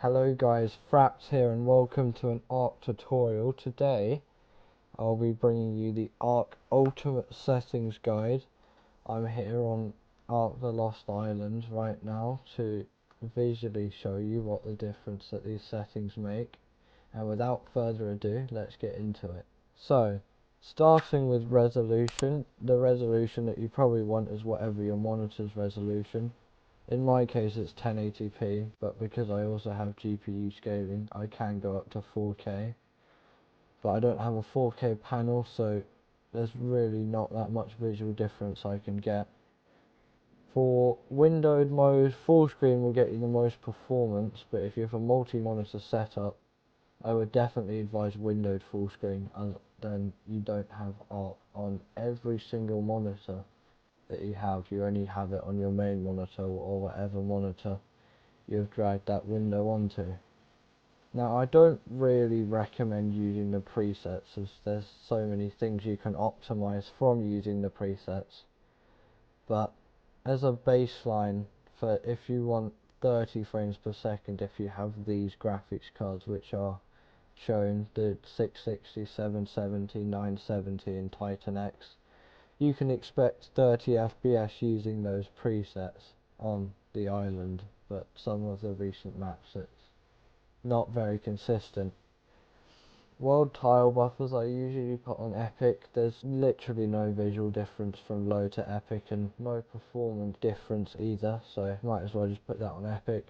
Hello guys, Fraps here and welcome to an ARC tutorial. Today I'll be bringing you the ARC Ultimate Settings Guide. I'm here on ARC The Lost Island right now to visually show you what the difference that these settings make. And without further ado, let's get into it. So, starting with resolution, the resolution that you probably want is whatever your monitor's resolution. In my case it's 1080p, but because I also have GPU scaling, I can go up to 4K. But I don't have a 4K panel, so there's really not that much visual difference I can get. For windowed mode, full screen will get you the most performance, but if you have a multi-monitor setup, I would definitely advise windowed full screen, and then you don't have ARC on every single monitor that you have. You only have it on your main monitor or whatever monitor you've dragged that window onto. Now I don't really recommend using the presets, as there's so many things you can optimize from using the presets, but as a baseline, for if you want 30 frames per second, if you have these graphics cards which are shown, the 660, 770, 970 and Titan X, you can expect 30 FPS using those presets on the island, but some of the recent maps it's not very consistent. World tile buffers I usually put on epic. There's literally no visual difference from low to epic and no performance difference either, so might as well just put that on epic.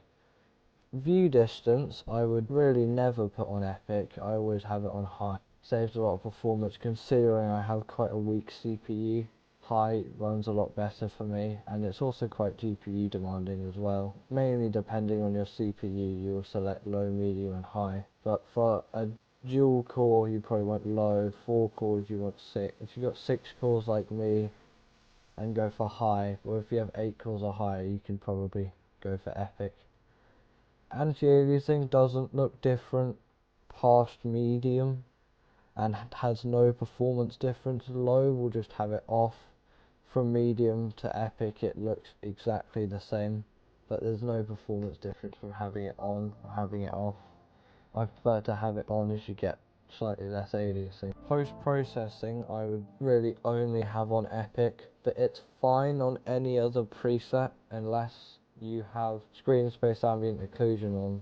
View distance I would really never put on epic, I always have it on high. Saves a lot of performance considering I have quite a weak CPU. High runs a lot better for me, and it's also quite GPU demanding as well. Mainly depending on your CPU, you'll select low, medium and high. But for a dual core you probably want low, 4 cores you want 6. If you've got 6 cores like me, and go for high, or if you have 8 cores or higher, you can probably go for epic. Anti-aliasing doesn't look different past medium and has no performance difference. Low will just have it off. From medium to epic it looks exactly the same, but there's no performance difference from having it on or having it off. I prefer to have it on as you get slightly less aliasing. Post-processing I would really only have on epic, but it's fine on any other preset unless you have screen space ambient occlusion on,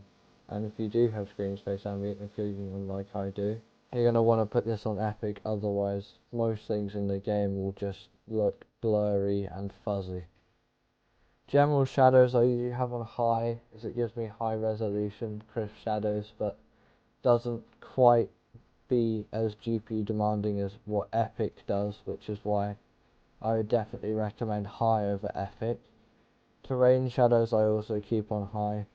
and if you do have screen space ambient occlusion on like I do, you're going to want to put this on epic, otherwise most things in the game will just look blurry and fuzzy. General shadows I usually have on high, as it gives me high resolution, crisp shadows, but doesn't quite be as GPU demanding as what epic does, which is why I would definitely recommend high over epic. Terrain shadows I also keep on high.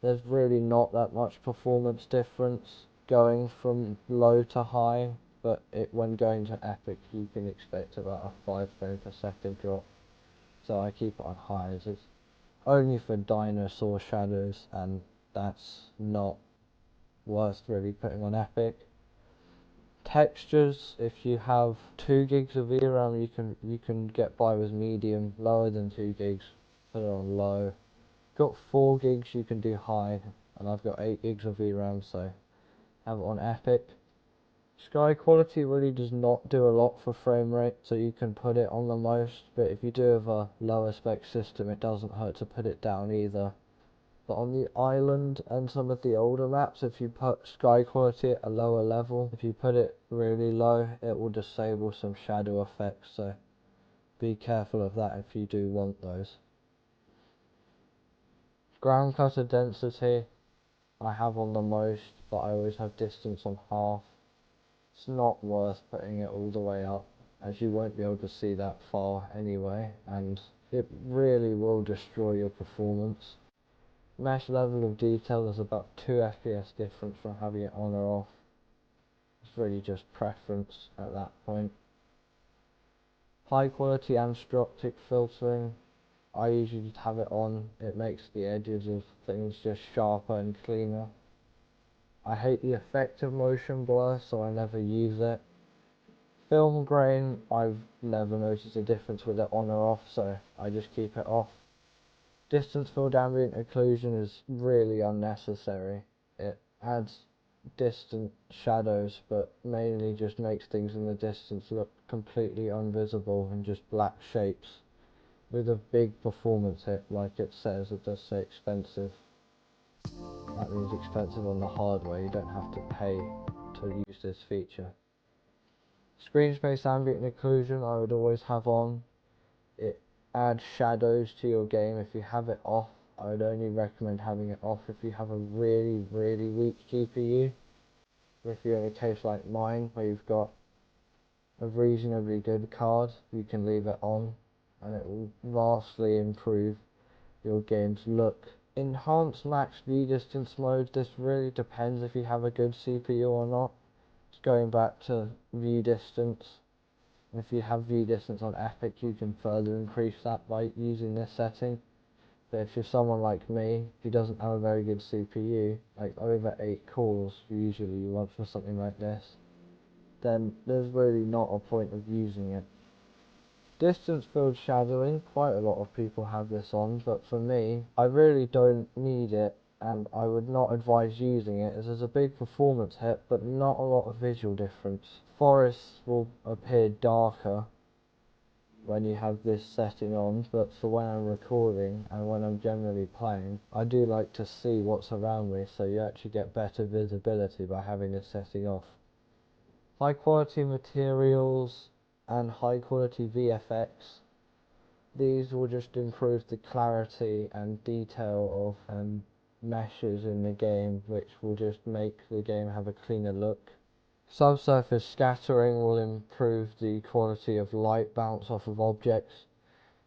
There's really not that much performance difference going from low to high, but when going to epic you can expect about a 5 frame per second drop, so I keep it on high as it's only for dinosaur shadows and that's not worth really putting on epic. Textures, if you have 2 gigs of VRAM you can get by with medium. Lower than 2 gigs, put it on low. Got 4 gigs you can do high, and I've got 8 gigs of VRAM, so have it on epic. Sky quality really does not do a lot for frame rate, so you can put it on the most, but if you do have a lower spec system it doesn't hurt to put it down either. But on the island and some of the older maps, if you put sky quality at a lower level, if you put it really low it will disable some shadow effects, so be careful of that if you do want those. Ground clutter density I have on the most, but I always have distance on half. It's not worth putting it all the way up, as you won't be able to see that far anyway, and it really will destroy your performance. Mesh level of detail is about 2 FPS difference from having it on or off. It's really just preference at that point. High quality anisotropic filtering, I usually just have it on. It makes the edges of things just sharper and cleaner. I hate the effect of motion blur, so I never use it. Film grain, I've never noticed a difference with it on or off, so I just keep it off. Distance field ambient occlusion is really unnecessary. It adds distant shadows, but mainly just makes things in the distance look completely invisible and just black shapes. With a big performance hit, like it says, it does say expensive. That means expensive on the hardware, you don't have to pay to use this feature. Screen space ambient occlusion I would always have on. It adds shadows to your game. If you have it off, I would only recommend having it off if you have a really weak GPU. If you're in a case like mine where you've got a reasonably good card, you can leave it on and it will vastly improve your game's look. Enhanced max view distance mode, this really depends if you have a good CPU or not. It's going back to view distance. If you have view distance on Epic, you can further increase that by using this setting. But if you're someone like me who doesn't have a very good CPU, like over 8 cores usually you want for something like this, then there's really not a point of using it. Distance field shadowing, quite a lot of people have this on, but for me, I really don't need it, and I would not advise using it, as there's a big performance hit, but not a lot of visual difference. Forests will appear darker when you have this setting on, but for when I'm recording and when I'm generally playing, I do like to see what's around me, so you actually get better visibility by having this setting off. High quality materials and high quality VFX, these will just improve the clarity and detail of meshes in the game, which will just make the game have a cleaner look. Subsurface scattering will improve the quality of light bounce off of objects.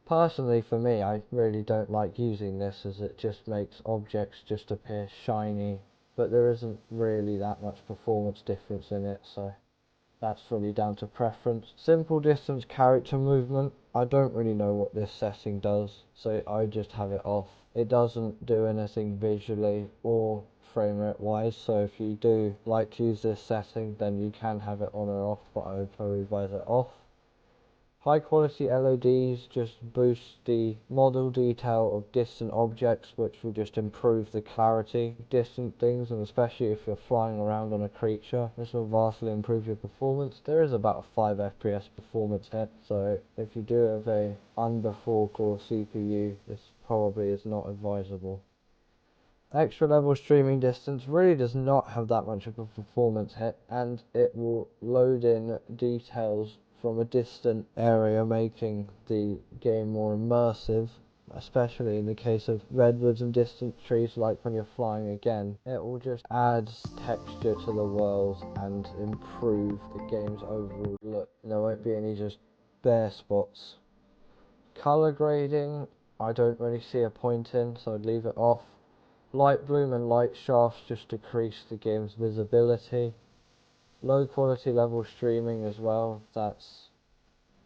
Personally, for me, I really don't like using this, as it just makes objects just appear shiny, but there isn't really that much performance difference in it, so that's fully down to preference. Simple distance character movement, I don't really know what this setting does, so I just have it off. It doesn't do anything visually or frame rate wise, so if you do like to use this setting, then you can have it on or off, but I would probably advise it off. High quality LODs just boost the model detail of distant objects, which will just improve the clarity of distant things, and especially if you're flying around on a creature, this will vastly improve your performance. There is about a 5 FPS performance hit, so if you do have a under 4 core CPU, this probably is not advisable. Extra level streaming distance really does not have that much of a performance hit, and it will load in details from a distant area, making the game more immersive, especially in the case of redwoods and distant trees, like when you're flying again. It will just add texture to the world and improve the game's overall look. There won't be any just bare spots. Color grading, I don't really see a point in, so I'd leave it off. Light bloom and light shafts just decrease the game's visibility. Low quality level streaming as well, that's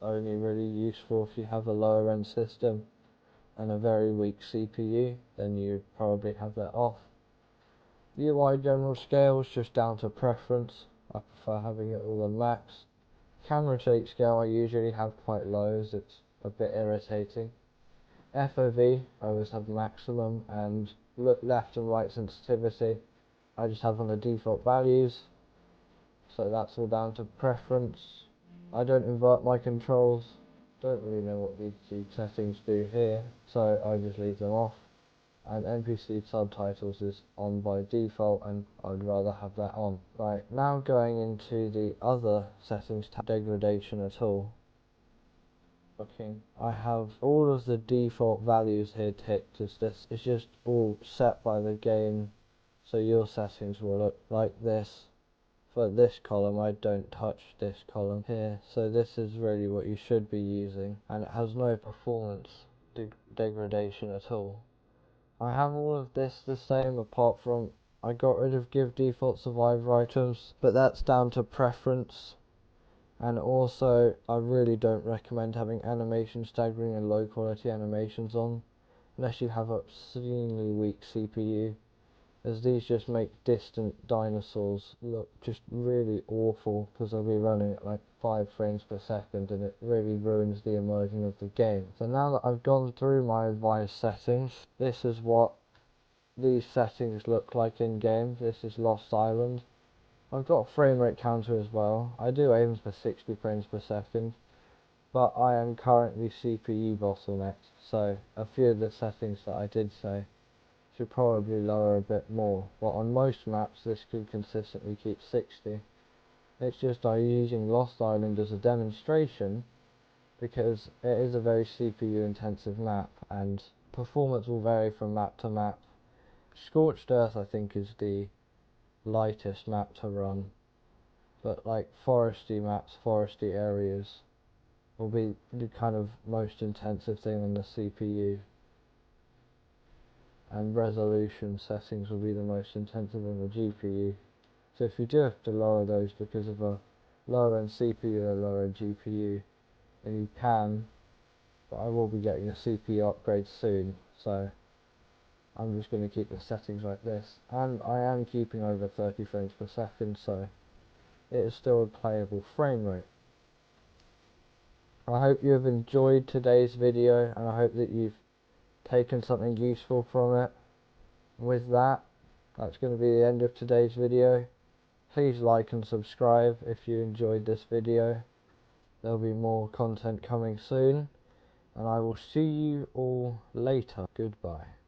only really useful if you have a lower end system and a very weak CPU, then you'd probably have that off. UI general scale is just down to preference, I prefer having it all on max. Camera shake scale I usually have quite low, as it's a bit irritating. FOV I always have maximum, and look left and right sensitivity I just have on the default values, so that's all down to preference. I don't invert my controls, don't really know what these settings do here, so I just leave them off. And NPC subtitles is on by default, and I'd rather have that on. Right, now going into the other settings tab, degradation at all. I have all of the default values here ticked, as this is just all set by the game, so your settings will look like this. For this column, I don't touch this column here, so this is really what you should be using, and it has no performance degradation at all. I have all of this the same, apart from I got rid of give default survivor items, but that's down to preference. And also, I really don't recommend having animation staggering and low quality animations on, unless you have an obscenely weak CPU. as these just make distant dinosaurs look just really awful, because they'll be running at like 5 frames per second, and it really ruins the immersion of the game. So now that I've gone through my advanced settings, this is what these settings look like in game. This is Lost Island. I've got a frame rate counter as well. I do aim for 60 frames per second, but I am currently CPU bottlenecked, so a few of the settings that I did say should probably lower a bit more. But on most maps this could consistently keep 60. It's just I'm using Lost Island as a demonstration because it is a very CPU intensive map and performance will vary from map to map. Scorched Earth I think is the lightest map to run, but like foresty maps, foresty areas will be the kind of most intensive thing on the CPU, and resolution settings will be the most intensive on the GPU. So if you do have to lower those because of a lower end CPU or a lower end GPU, then you can, but I will be getting a CPU upgrade soon, so I'm just going to keep the settings like this, and I am keeping over 30 frames per second, so it is still a playable frame rate. I hope you have enjoyed today's video, and I hope that you've taken something useful from it. With that, that's going to be the end of today's video. Please like and subscribe if you enjoyed this video. There'll be more content coming soon, and I will see you all later. Goodbye.